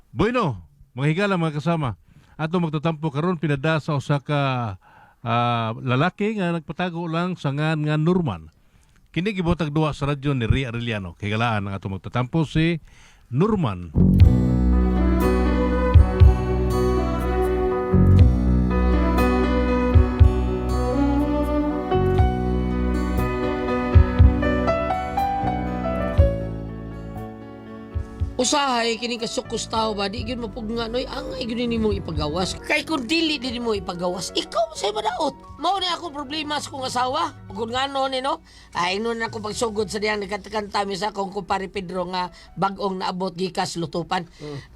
Bueno, mga higala mga kasama. Ato magtatampo karon pinada sa usa ka lalaki nga nagpatago lang sa ngan nga Norman. Kini gibotag duwa sa radyo ni Ria Arellano. Higalaan ang ato magtatampo si Norman. Usahay kini kasukos tao ba di gyud mapugna noy ang gyud nimo ipagawas kay kun dili din mo ipagawas ikaw say madaot mao ni ako problema sa kong asawa ug ngano ni no ay nun ako pagsugod sa diyang nagkanta mi sa akong kumpare Pedro nga bag-ong naabot gikas lutupan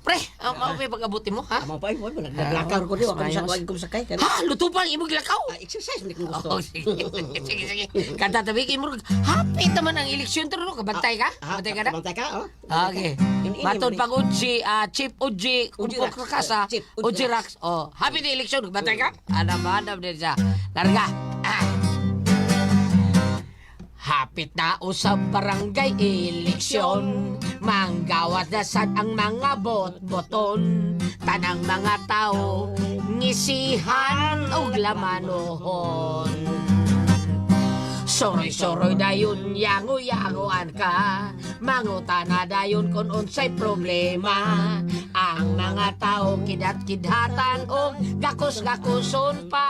pre mao pa pag-abot mo ha Amo pa mo naglakaw ko di wa ko sakay kan. ha lutupan imo gilakaw Exercise ni ko gusto. oh, sige sige kanta tabi kay mo happy taman ang eleksyon pero no kabantay ka bantay ka na Bantay ka oh. okay. Matod pag Uji, Chief Uji, Umpok Kakasa, Uji Rax. Oh, happy na eleksyon. Batay ka? Adam din siya. Larga. Hapit na usab barangay eleksyon. Manggawat na sad ang mga bot-boton. Tanang mga tao, ngisihan o lamanon. Soroy-soroy dayon yango-yangoan ka manguta na dayon kung unsay problema ang mga tao kidat-kidhatan o gakos-gakuson pa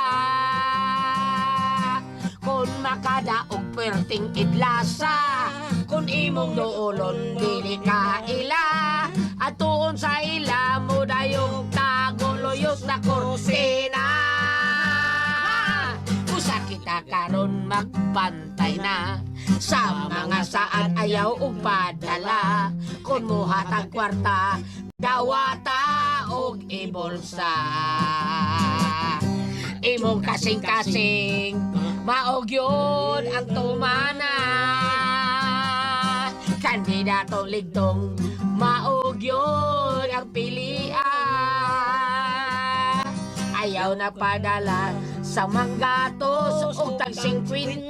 kung makadaog perting idlasa kung imong doolon dili ka ila at tuon sa ila mo dayong tagoloyos na korsina usa kita karon magbantay na sa mga saan ayaw ug padala kun muhatag kwarta dawata og ibolsa imong kasing-kasing maog yun ang tumana kandidatong ligtong maog yun ang pilian ayaw na padala sa manggatos o tag 50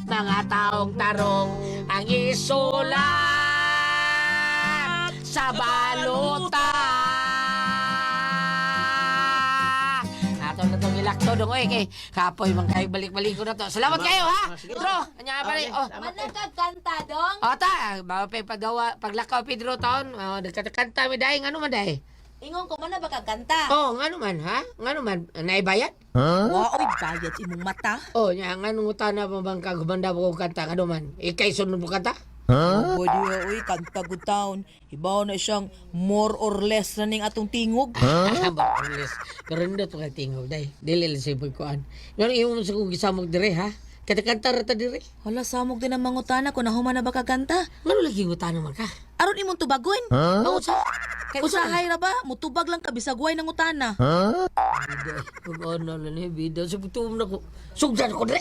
mga taong tarong ang isulat sa balota ato na itong ilakto dong kay kapoy mangkay balik-balik ko na to salamat kayo ha Pedro kanya balik Managkagkanta dong. o ta paglakaw Pedro taon nagkatakanta mi dahil ano man dahil Ingon ko man na baka kanta. oh ngano man ha ngano man naibayad Wa oy bayad imong mata. oh nya ngano ngutana pa bang kagumanda ko kanta ngano man ikay sunod mo kanta Pwede oy kanta good town. Ibaw na siyang more or less na ning atong tingog. Bakulis. Karanda to kay tingog day. Dili lang sa pagkuan. Pero imo sa kong gisamog dire ha. Kanta ra ta dire. Hala samog din ang mangutana kung nahuman na baka kanta. Ngano lagi ngutana man ka? Aron imong tubagon. Huh? Sa Kay usahay ra ba mutubag lang ka bisag way nang utana. bida. Kung ano na ni bida sa putum na ko. Sugdan ko dire.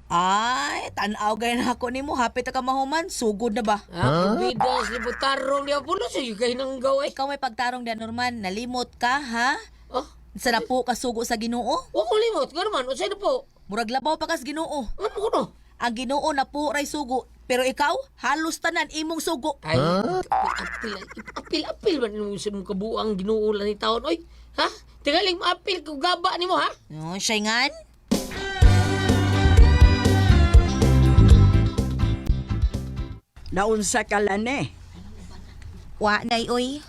Ay, tan-aw gay na ako nimo hapit ka mahuman sugod na ba? Ha? Bida sa butarong niya pulo sa kay nang gaway. Ikaw may pagtarong di Norman, nalimot ka ha? Oh, Sa napo ka sugo sa Ginoo? wa ko limot. Ngano man unsay na po? Murag labaw pa kas Ginoo. Ngano ko no? Ang Ginoo na po ray sugo, pero ikaw halos tanan imong sugo. Ay, apil man yung sa mong kabuang ginuulan ni taon. Oy, ha? Tingaling maapil ko gaba ni mo, ha? No, sayngan? Naunsa ka lane. Wa nay oy.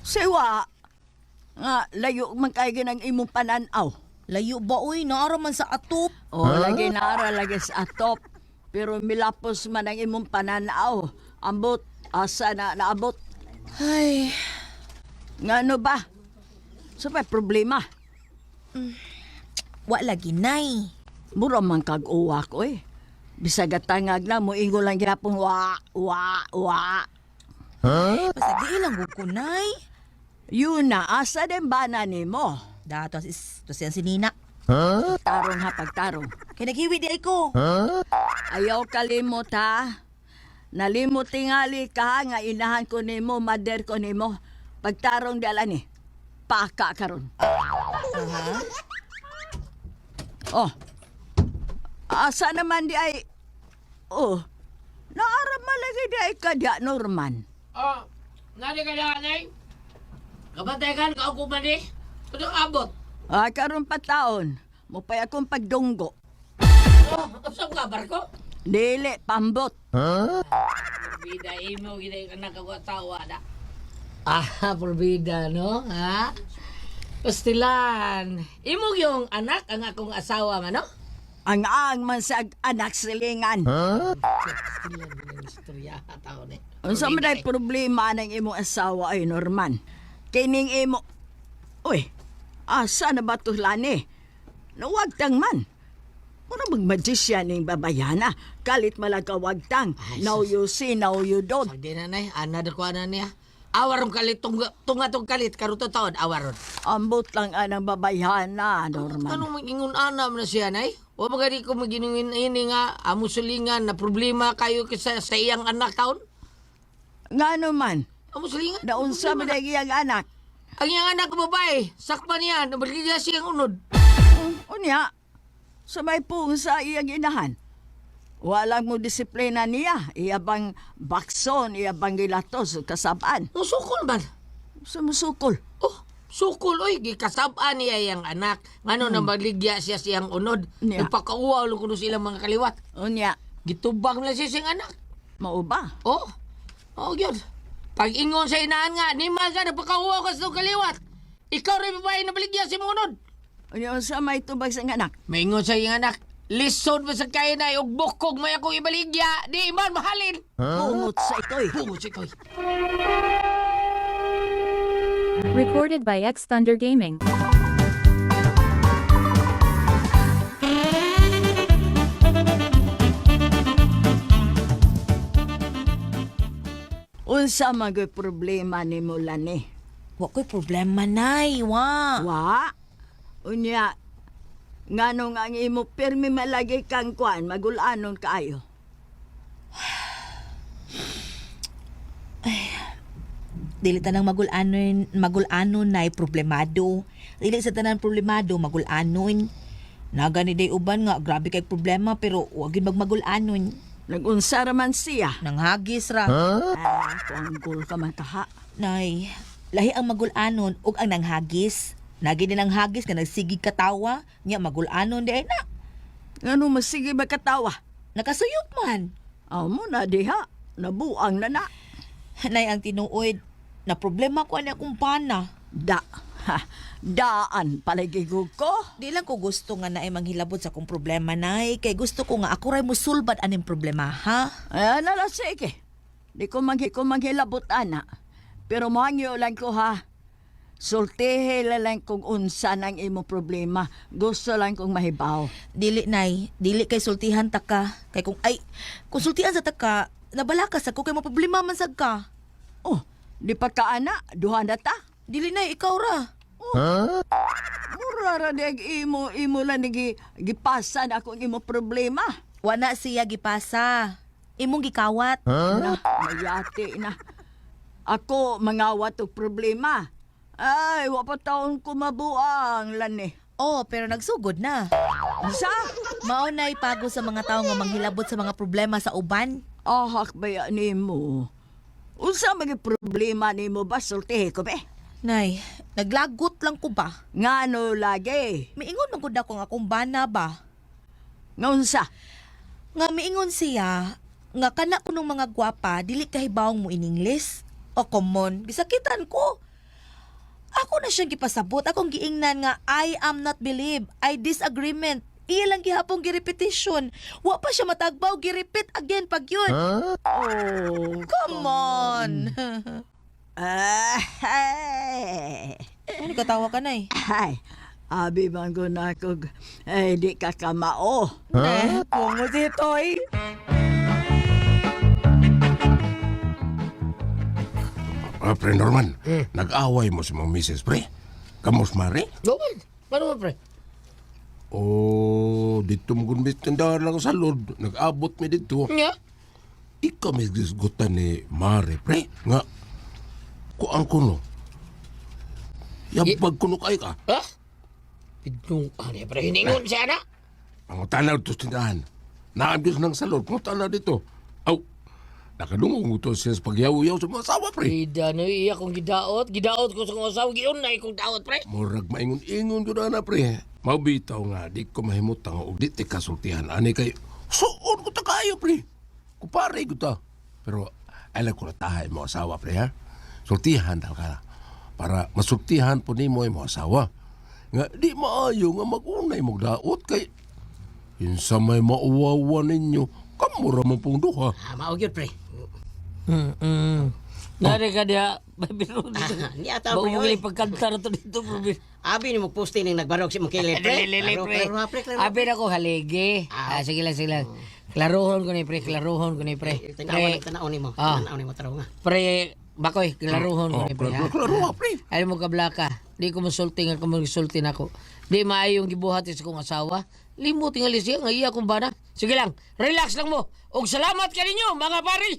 Siwa. Nga layo man kay ginang imong pananaw. Layo ba oy, naara man sa atop. O lagi naara lagi sa atop. Pero milapos man ang imong pananaw. Ambot asa na naabot. Ay, Ngano ba? Sa may problema. wa lagi nay. Mura man kag uwa ko eh. Bisag tangag na mo ingo lang gyapon wa. Pasagi ilang ko nay. Yun na asa din ba na nimo? Dato to siya si Nina. Tarong ha pagtarong. Kay naghiwi di ay ko. Ayaw kalimot ha. Nalimot tingali ka nga inahan ko nimo, mader ko nimo. Pagtarong di ala ni. Paka karon. Oh. Asa naman di ay. Oh. Naara malagi di ay kadya Norman. Nani ka na, anay? Kabantayan ka ako man eh. Ano abot? Karon pa taon, mupay akong pagdunggo. Oh, saan ka, barko? Dili, pambot. Porbida, imo, gina yung anak ako atawa na. Porbida, no? Ha? Pastilan. Imo yung anak ang akong asawa, man, no? Ang man sa anak silingan. Pastilan ng istorya, tao ni. Unsa man ay problema ng imong asawa ay Norman. Kining imo. Uy, asa na ba tulani? Nawagtang man. Muna magmagisyan ng babayana. Kalit malagawagtang. Now you see, now you don't. Sagdi na, nay. Ana, dako na niya. Awaron kalit, tunga tong kalit, karuto taon, awaron. Ambot lang anang babayana, Norman. Anong mag-ingon anam na siya, nay? O magari ko mag-inungin ini nga, amusulingan na problema kayo sa iyang anak taon? Nga naman, Amusulingan? naunsa man ang iyang anak. Ang iyang anak ko babae, sakpan niya, nabaligya siyang unod. Unya, sa may pung sa iyang inahan. Walang mo disiplina niya. Iya bang bakson, iya bang gilatos, kasabaan. Musukol man. Sumusukol. Oh, sukol, oy, gikasabaan niya iyang anak. Ngano na maligya siya siyang unod. Niya. Nagpakauwaw lang kuno silang mga kaliwat. Unya, Gitubang lang siya siyang anak. mauba. Oh, yun. Pag ingon sa inaan nga, ni maga napakauwaw ka sa kaliwat. Ikaw rin babae na baligya si mga unod. Unya, sa may tubag sa anak. Maingon sa iyang anak, lisod ba sa kain ay og bukog may akong ibaligya, di man mahalin. Pungot sa ito'y. Bungo si Koy. Recorded by X Thunder Gaming. Unsa mga problema ni mo lani? Wa ko'y problema, nay. Wa. Wa? Unya, ngano nga ang imo permi malagi kang kuan, magulanon kaayo. Dili tanang magulanon nay problemado. Dili sa tanan problemado magulanon. Naga ni day uban nga grabe kay problema pero wa gyud magmagulanon. Nagunsa raman siya. Nanghagis ra. Kuanggol ka man taha. Nay, lahi ang magulanon ug ang nanghagis. Nagi din ang hagis nga nagsigig katawa, nya magulanon di ay na. Ngano masige ba katawa? Nakasuyop man. Aw mo na diha. Nabuang na na. Nay ang tinuod, na problema ko ani akong pana. Da. Ha, daan palagigog ko. Di lang ko gusto nga naay manghilabot sa akong problema, nay. Kay gusto ko nga ako ray musulbad aning problema, ha? Ayan na lang, sige. Di ko manghilabot, ana. Pero mahangyo lang ko, ha. Sultihe lang kung unsa ng imo problema. Gusto lang kong mahibaw. Dili, nay. Dili kay sultihan ta ka. Kay kung sultihan sa ta ka, nabalakas ako kay maproblema man sad ka. Oh, di pa ka, ana. Duha na ta. Dili, nay. Ikaw ra. Mura ra deg imo lang gipasan ako ang imo problema. Wana siya gipasa. Imong gikawat. Na, mayati na. Ako mangawat og problema. Ay, wa pa taon ko mabuang lani. Oh, pero nagsugod na. Sa? Mao nay pago sa mga tawo nga manghilabot sa mga problema sa uban. Ahak baya nimo. Unsa mga problema nimo ba sultihe ko be? Nay, naglagot lang ko ba? Ngano lagi? Miingon man gud ako nga akong bana ba? Ngunsa? Nga miingon siya, nga kana ko ng mga gwapa, dili kahibawong mo in English. O common, gisakitan ko. Ako na siyang gipasabot, akong giingnan nga I am not believe, I disagreement. Iya lang gihapong girepetition. Wa pa siya matagbaw, girepet again pag yun. Oh, Come on! Ano katawa ka, nay? Ay, abi man ko na kog, ay di ka kamao. Pungo dito, eh. Pre Norman, nag-away mo si mga misis, pre. Kamus, Mari? Doon, paano mo, pre? Oh, dito mo kung tindahan lang sa lord. Nag-abot mi dito. Nga? Ikaw may gisgutan ni Mari, pre. Nga, kuang kuno. Yapag kuno kay ka. Ha? Bidnong, ano pre, hiningon siya na? Ang tanaw to tindahan. Naabis ng salod. Kung tanaw dito. Aw, nakadungog mo to siya sa pagyaw-yaw sa mga asawa, pre. Ida no iya kong gidaot. Gidaot ko sa kong asawa. Giyon na ikong daot, pre. Murag maingon-ingon ko na, pre. Mabitaw nga, di ko mahimutang o di ti kasultihan. Ani kay, suon ko ta kayo, pre. Kupare ko ta. Pero, alam ko na tahay mo asawa, pre, ha? Sultihan daw ka. Para masultihan po ni mo ay mo asawa. Nga, di maayo nga mag-unay mo daot kay insa may mauwawa ninyo, kamura mo pong duha. Maog yun, pre. Nari ka diya, babiro dito. Ni ata pre. Bawang pagkanta na to dito, pre. Abi ni mo poste ning nagbarog si Mangkili pre. Klaro, pre. Abi na ko haligi. Sige lang, sige lang. Klaruhon ko ni pre, klaruhon ko ni pre. Tanaw ni mo. Tanaw ni mo taro nga. Pre, bakoy, klaruhon ko ni pre. ha? Klaro, pre. Alam mo kablaka, di ko masulti nga kung magsulti na ako. Di maayong gibuhat sa kong asawa. Limot nga siya, nga iya kong bana. Sige lang, relax lang mo. Og salamat ka ninyo, mga pari.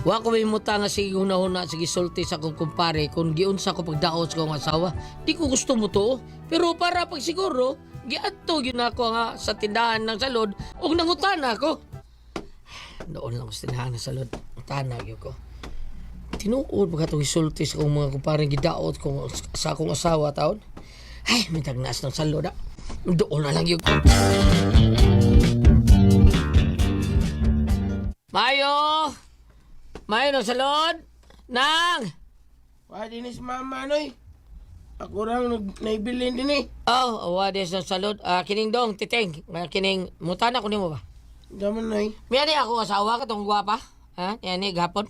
Wa ko may muta nga sige hunahuna sige sulti sa kong kumpare kung giunsa ko pagdaot sa kong asawa. Di ko gusto mo to. Pero para pag siguro, giadto yun ako nga sa tindahan ng salod o nangutana ako. Doon lang ko sa tindahan ng salod. Utana yun ko. Tinuod ba itong isulti sa kong mga kumpare gidaot ko sa akong asawa taon? Ay, may tagnas ng salod ah. Doon na lang yun ko. Mayo! Mayo ng salod! Nang! Pwede ni si mama, noy. Ako lang naibilin din eh. Oh, awades ng salod. Kining dong, titeng. Kining, mutana ko ni mo ba? Daman, noy. Miyan ni ako asawa ka tong gwapa. Ha? Yan ni, gapon.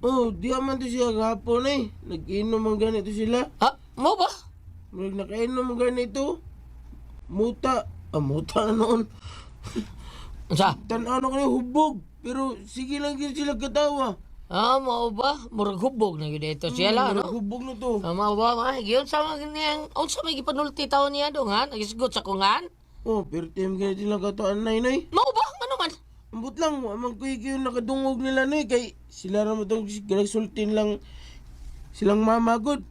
Oh, di man to siya gapon eh. Nag-inom ang ganito sila. Ha? Mo ba? Nag nakainom ang ganito. Muta. Muta na noon. Sa? Tanaw na kayo hubog. Pero sige lang yun sila katawa. Mo ba? Murag hubog na yun dito siya lang, no? Hubog na to. Mo ba? Giyon sa mga ganyan. Unsa may gipanulti taon niya dong, ha? Nagisgot sa kungan? Oh, pero tiyem ganito lang kataan, nay, noy. Mo ba? Ano man? Ambot lang, amang kuy yung nakadungog nila, noy. Kay sila naman itong nagsultin lang silang mamagod.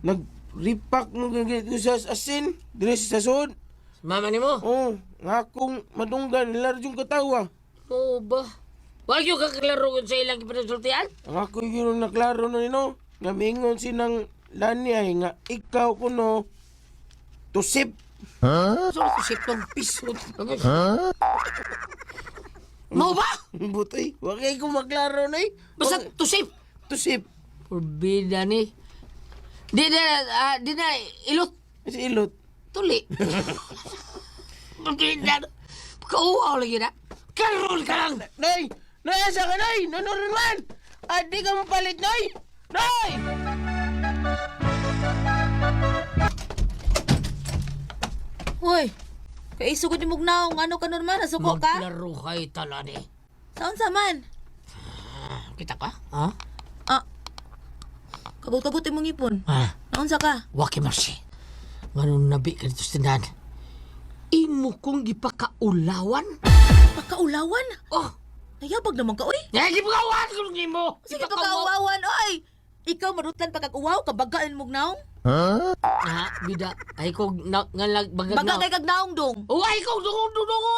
Nag-repack mo ganito sa asin. Dress sa sod. Mama ni mo? Oh, nga akong madunggan, nila yung katawa. Mo ba? Wag yung kaklaro sa ilang gipanultian? Ang ako yung naklaro na nino, nga mingon sinang lani ay nga ikaw ko no, tusip. So, siptong pisot. Mo ba? Butoy, wag kayo kong maklaro na eh. Basta tusip. Tusip. Forbida ni. Di na, ilot. Si ilot. Tuli. Forbida. Kauaw lagi na. Karol ka lang. Nay! Nay, asa ka, Nay? Nanurin man! At di ka mapalit, Nay! Nay! Hoy, kay isugod ni Mugnaw, ano ka normal, nasuko ka? Maglaro kay tala ni. Saan sa man? Kita ka? Ha? Kagot-kagot imong ipon. Naunsa ka? Waki marsi. Ngayon nabi ka dito sa tindahan. Imo kong gipakaulawan? Pagkaulawan? Oh! Nayabag naman ka, oy! Gipakaulawan ko nung imo! Sige, pagkauwawan, oy! Ikaw marutlan pagkag-uwaw, kabagaan Mugnaw? Bida. Ay ko, ngalag, bagag Baga na. kay kagnaong dong. Oh, ay ko, dungo,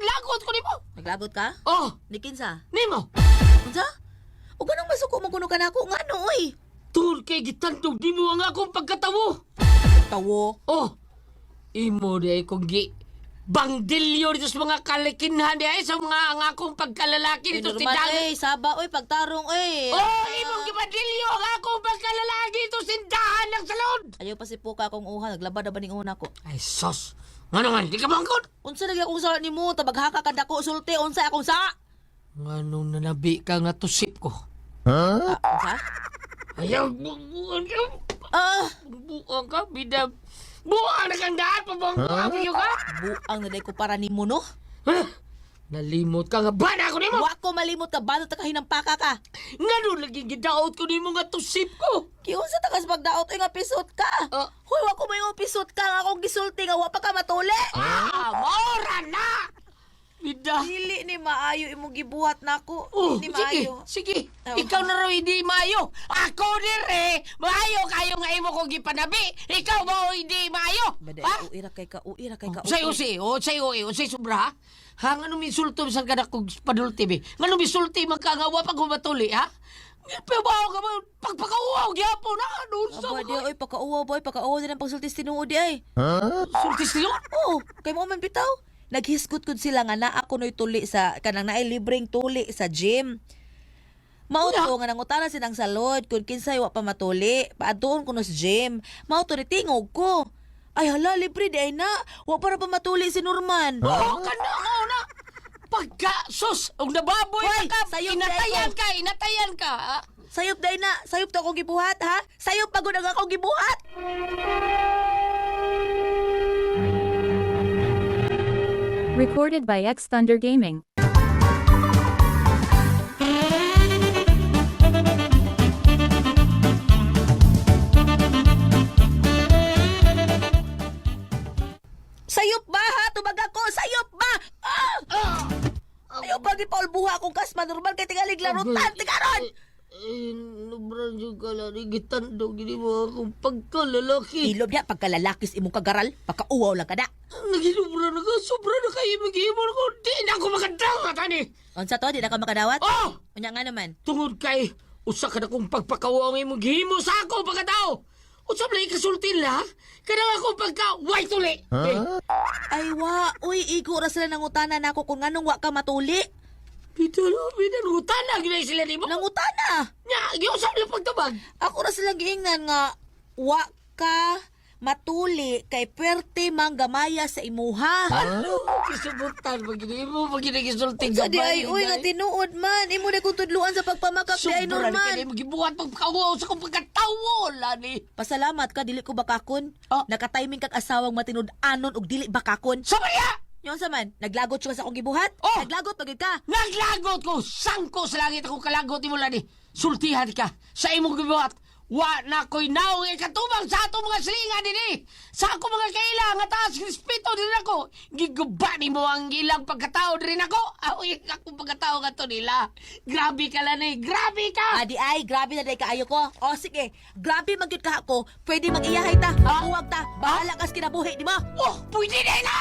lagot ko ni mo. Naglagot ka? Oh! Nikinsa? Nimo! Unsa? O ganang masuko mo kuno ka na ako, nga no, oy! Tur kay gitantog di mo ang akong pagkatawo. Tawo. Oh! Imo di ay kong bangdilyo dito sa mga kalikinhan di ay sa mga ang akong pagkalalaki dito sa Normal, tindahan. oy, saba, oy, pagtarong, oy! Oh! Imong gibadilyo ang akong pagkalalaki dito sa tindahan ng salon. Ayaw pa si Puka akong uha, naglabad na ba ning una ko? Ay sos! Nga naman, di ka bangkod? Unsa lagi akong sa ni mo, tabaghaka ka dako, sulti, unsa akong sa? Nga nung nanabi ka nga tusip ko. Unsa? Ayaw, bubuan ka. Bubuan ka, bida. Buang na kang daan, pabangbuang kayo ka. Buang na day ko para ni mo, no? Nalimot ka nga, bana ko ni mo. Wa ko malimot ka, banot ka hinampaka ka. Nga nung laging gidaot ko ni mo nga tusip ko. Kiyon sa tagas pagdaot, oy, nga pisot ka. Hoy, wa ko may pisot ka, nga akong gisulti nga, wa pa ka matuli. Mora na! Bida. Dili ni maayo imong gibuhat nako. Oh, Dili ni sige, maayo. sige. Oh. Ikaw na raw hindi maayo. Ako dire, maayo kayo nga imo kong gipanabi. Ikaw mo hindi maayo. Bada, Ha? uira kay ka. Sa'yo si sobra ha? Ha, nga nung misulto sa kanak kong padulti, be? Nga nung misulti magkangawa pag humatuli, ha? Pero ba ka ba? Pagpakauaw, gyapon na, doon sa Aba, di ay pakauwa boy, pakauwa din ang pagsultis tinuod di ay. sultis nilo. Oo, kay mo man bitaw. Naghisgot-gud sila nga na ako noy tuli sa kanang naay libreng tuli sa gym. Mao to nga nangutana sinang salod kung kinsay wa pa matuli, paadton ko no sa gym. Mao to ni tingog ko. Ay hala, libre di ay na. Wa para pa matuli si Norman. Oo, kana mo na. Pagka, sus, ang nababoy Hoy, na ka, sayop inatayan ka, ha? Sayop day na, sayop to akong gibuhat ha. Sayop pagod ang akong gibuhat. Recorded by X Thunder Gaming. Sayop ba ha? Tubag ako, sayop ba? Ayaw ba Paul buha akong kasma normal kay tingalig larutan, tigaron! Nubran yung kalari, gitando, gini mo akong pagkalalaki. Ilob niya, pagkalalakis imong kagaral, pagkauwaw lang ka na. Naginubra na ka, sobra na kayo mag-iimon ko. Di na ako makadawat, ani. Unsa to, di na ka makadawat? Oh! Unya nga naman. Tungod kay, usa ka na kong pagpakawa ang imong gihimo sa ako pagkatao. Usa pala ikasultin la, kanang ako pagka-white tuli. Ay wa, uy, igo ra sila nangutana na ako kung nganong wa ka matuli. Pinangutana, ginay sila ni mo. Nangutana! Nya, giusap na pagtabag. Ako ra sila giingnan nga, wa ka matuli kay perte manggamaya sa imuha. Ano? Kisubutan, pag-gini mo, pag-ginagisulting Sa di ay, uy, nga tinuod man. Imo na kung tudluan sa pagpamakap di ay Sobra na Norman. kayo, magibuhat pagpakawaw sa kong pagkatawo, lani. Pasalamat ka, dili ko bakakon. Oh. Nakatiming kag asawang matinud-anon og dili bakakon. Samaya! Yung sa man, naglagot siya sa akong gibuhat. Oh! Naglagot pagid ka. Naglagot ko! Sangko sa langit akong kalagot mo, lani. Sultihan ka sa imong gibuhat. Wa na ko'y naong ikatubang sa atong mga silingan din eh. Sa ako mga kailang nga taas respeto din ako. Gigubani mo ang ilang pagkatao din ako. Uy, akong pagkatao ka to nila. Grabe ka lang eh. Grabe ka! Adi ay, grabe na day kaayo ko. O sige, grabe magyud ka ako. Pwede mag-iyahay ta. Huwag ta. Bahala kas kinabuhi, di ba? Oh, pwede na na!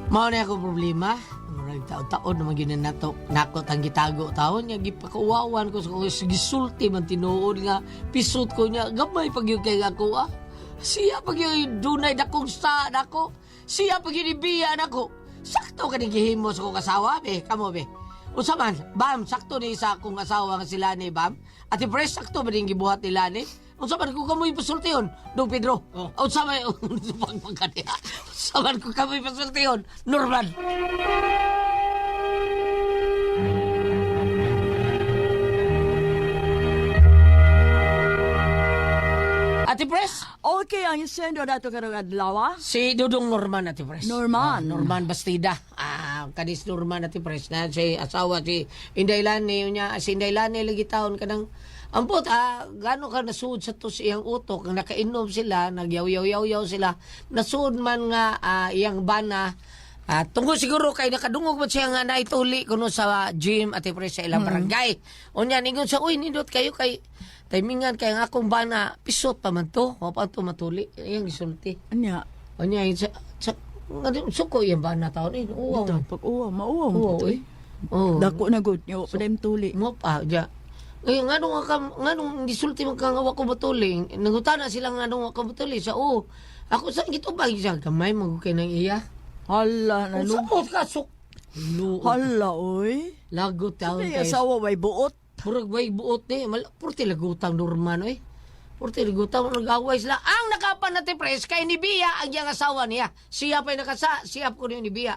Mao na akong problema. Murag taon-taon naman yun na nakot ang gitago taon niya. Gipakauwawan ko sa gisulti man tinuod nga pisot ko niya. Gamay pag yung kay ako ah. Siya pag yung dunay dakong sa nako. Siya pag yung ibiya nako. Sakto ka gihimo sa kong asawa be. Kamo be. Unsa man, Bam, sakto ni sa akong asawa nga sila ni Bam. At pres sakto ba ning gibuhat nila ni? Unsa man ko kamoy pasultiyon, Dong Pedro? Unsa man pagpagkaniya? Unsa man ko kamoy pasultiyon, Norman? Ate Pres? Okay, ang isendo na ito karong adlaw. Si Dudong Norman, Ate Pres. Norman. Norman Bastida. Kadis Norman, Ate Pres. Na si asawa, si Inday Lani. Si Inday Lani, lagi taon ka ng... Ampot, gano'n ka nasuod sa to iyang utok. Nakainom sila, nagyaw-yaw-yaw sila. Nasuod man nga iyang bana. Tungkol siguro kay nakadungog man siya nga naituli kuno sa gym, Ate Pres, sa ilang barangay. O niya, ningon sa, uy, nindot kayo kay... Timingan kay nga akong bana, pisot pa man to. O pa to matuli. Iyang isulti. Anya, O niya, suko yung bana taon. Uwaw. ito, pag-uwa, mauwa mo Uwaw, ito eh. eh. Oh. Dako na good, nyo, padayang tuli. Mo pa, dya. Ngayon, nga nung gisulti magkangawa ko matuli. Nangutana sila nga nung ako matuli. Sa, ako saan gito ba? Siya, gamay, magukay ng iya. Hala, na Sumot ka, Hala, oy. Lagot taon Sige, kayo. asawa, way buot. Murag bay buot ni. Purti lagutang Norman, oy. Purti lagutang nag-away sila. Ang nakapan natin, Pres, kay ni Bia, ang iyang asawa niya. Siya pa'y siya po ni Bia.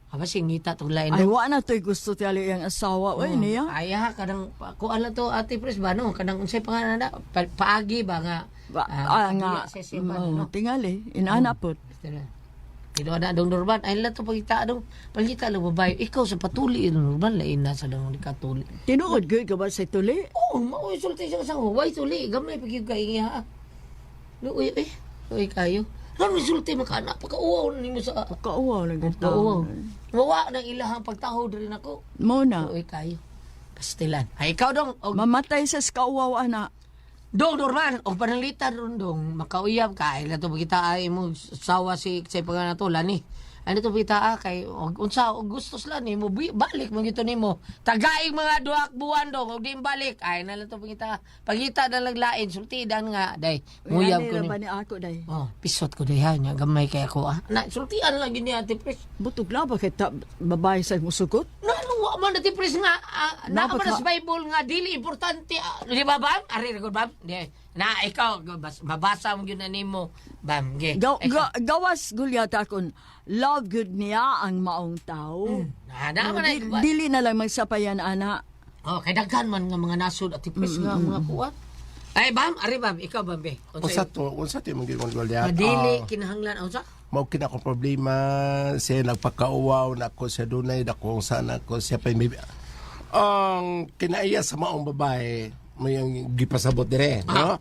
Aba, singita itong lain. Ay, wa na to'y gusto tiyali ang asawa. Oy, niya. Ay, kadang, kung alam to, Ate Pres ba, no? Kadang, unsay pangalan na, paagi ba nga? Nga, no? tingali, inaanapot. Ino na dong Norman, ay lato pagkita dong pagkita lang babae. Ikaw sa patuli Norman lain na sa dong katuli. Tinuod gyud ka ba sa tuli? Oh, mao sulti siya sa huway tuli, gamay pagkita kay ha. Uy, uy kayo. Ano sulti makana pagkauaw nimo sa Kauwaw lang gyud Oo. taon. Mawa ng ilahang pagtahod rin ako. Mo na. Uy kayo. Pastilan. Ay ikaw dong, Mamatay sa kauwaw ana. Dong, Norman, o panalitan ron dong, makauyab ka, ay nato kita ay mo sawa si sa panganatulan ni. Ay nato kita kay unsa og gustos lang ni mo balik mo gito nimo. Tagaing mga duak buwan dong, og di balik. Ay na nato pagita na laglain sultidan nga day. Muyab ko ni. ba ni ako day? Oh, pisot ko day ha, nya gamay kay ako ah. Na sultian lang gini ate pres. Butog la ba kay babae sa musugot? Naluwa man ate pres nga na Napaka- sa Bible nga dili importante di ba bam? Ari ko bam. Di. Na ikaw mabasa mo gyud na nimo bam. Ge. Gawas gulyat akon love good niya ang maong tao. Na man ay Dili na lang magsapayan ana. oh kay daghan man nga mga nasod at tipis nga mga kuwan. Ay bam, ari bam, ikaw bam be. Unsa to mong gingon Goliath? Madili kinahanglan unsa? Mao kina ko problema siya nagpakauwaw na ko siya dunay dako sana ko siya pa may ang kinaiya sa maong babae may yung gipasabot dire no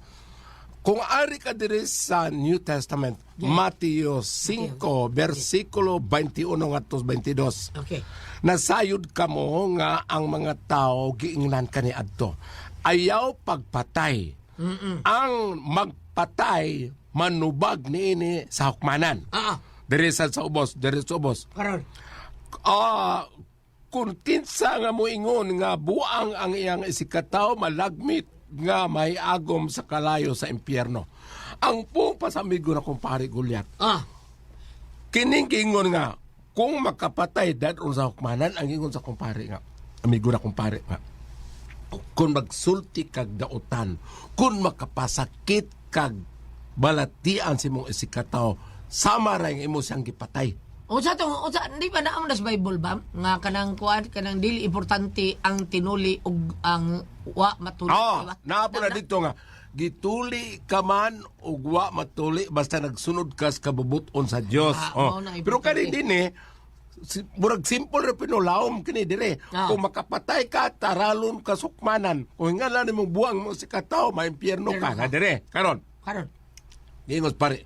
kung ari ka dire sa New Testament Mateo 5 versikulo 21 ngadto 22 Okay. nasayod kamo nga ang mga tao giingnan kaniadto ayaw pagpatay ang magpatay manubag niini sa hukmanan. Diri sa ubos. Karon. Kung kinsa nga moingon nga buang ang iyang isikataw malagmit nga may agom sa kalayo sa impyerno. Ang pong pasamigo na kumpare Goliath. Kining ingon nga kung makapatay dadon sa hukmanan ang ingon sa kumpare nga. Amigo na kumpare nga. Kung magsulti kag dautan, kung makapasakit kag balatian si mong isikataw, sama rin imo siyang gipatay. Unsa di ba naamo na sa Bible bam nga kanang kuan kanang dili importante ang tinuli ug ang wa matuli diba? Naapo na dito nga gituli ka man ug wa matuli basta nagsunod ka sa kabubuton sa Dios. mao na Pero kani importante. din murag simple ra pinulawom kini dire. Kung makapatay ka taralon ka sukmanan, kung ingala nimo buang mo si kataw, maimpyerno ka na dire. Karon. Ingos pare,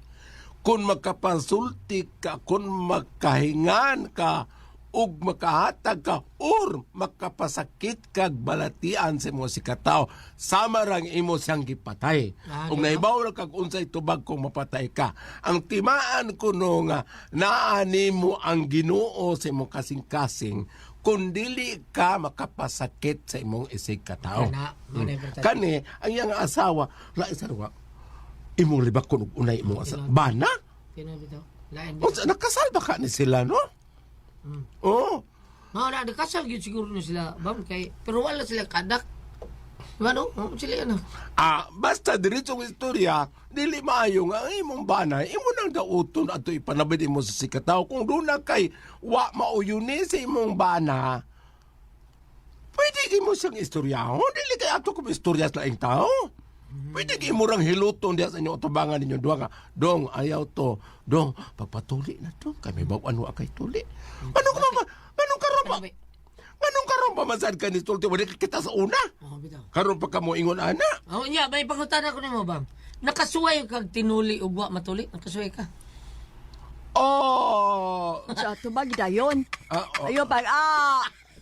kung makapasulti ka, kung makahingan ka, ug makahatag ka, or makapasakit kag balatian sa mo si kataw, sama rang imo siyang gipatay. Ug nahibaw na kag unsay tubag kung mapatay ka. Ang timaan kuno nga, naani mo ang Ginoo sa imong kasing-kasing, kung dili ka makapasakit sa imong isig kataw. Kani, ang iyang asawa, laisarwa, imong libak kung unay imong asa. Bana? Nakasal ba ka ni sila, no? Oo. Na kasal gyud siguro na sila bam kay pero wala sila kadak. Ano? Sila ano? Basta diretsong istorya, dili maayo nga ang imong bana, imo nang dauton ato ipanabid mo sa sikataw. Kung doon na kay wa mauyuni sa imong bana, pwede mo siyang istoryahon. Dili kay ato kung istorya sa laing tao. Pwede kayo murang hiluton diya sa inyo utubangan ninyo duwa nga. Dong, ayaw to. Dong, pagpatuli na to. Kami bawan wa kay tuli. Anong karon pa masad ka ni Tulti? Wala kita sa una. Karon pa ka mo ingon, ana. May pangutan ako nimo bam. Nakasuway kag tinuli ug wa matuli? Nakasuway ka? Sa tubag dayon. Ayo pag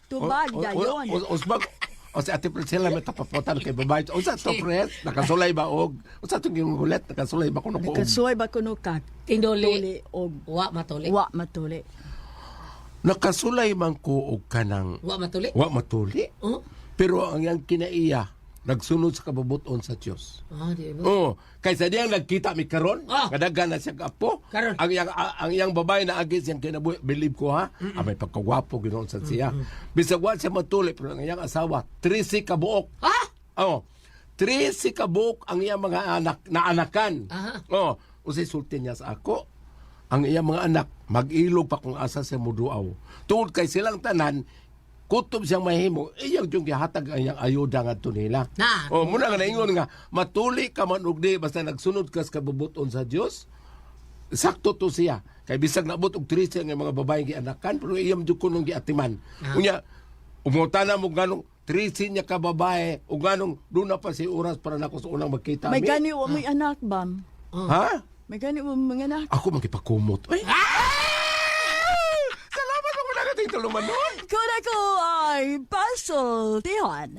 tubag dayon. Usbag, o si Ate Priscilla may tapapotan kay babae. O sa to, Pres, nakasulay ba og? O sa itong ginugulit, nakasulay ba kuno ko og? Nakasuway ba kuno ka? Tinuli og wa matuli. wa matuli. Nakasulay man ko og kanang Wa matuli? wa matuli. Oh? Pero ang yang kinaiya, nagsunod sa kabubuton sa Dios. Di ba? Kaysa diyang nagkita mi karon, kadaghan na siya apo. Karon. Ang iyang babae na agis siyang kinabuhi, believe ko ha, may pagkagwapo ginoon sa siya. Bisag wa siya matuli, pero ang iyang asawa, 13 ka buok. 13 ka buok ang iyang mga anak na anakan. Usay sulti niya sa ako. Ang iyang mga anak, mag-ilog pa kung asa siya muduaw. Tungod kay silang tanan, kutob siyang mahimo, iyang yung gihatag ang iyang ayuda nga ito nila. Muna nga naingon nga, matuli ka man ug di, basta nagsunod ka sa kabubuton sa Diyos, sakto to siya. Kay bisag naabot og 13 nga mga babae gianakan pero iyam jud ko nung giatiman. Unya umutana mo ganong 13 niya ka babae o ganong doon na pa si oras para nako sa unang magkita. May gani wa may anak, bam. Ha? May gani wa may anak. Ako magipakumot. Ay! Salamat mo na kating tuluman nun. Kung ako ay pasultihan.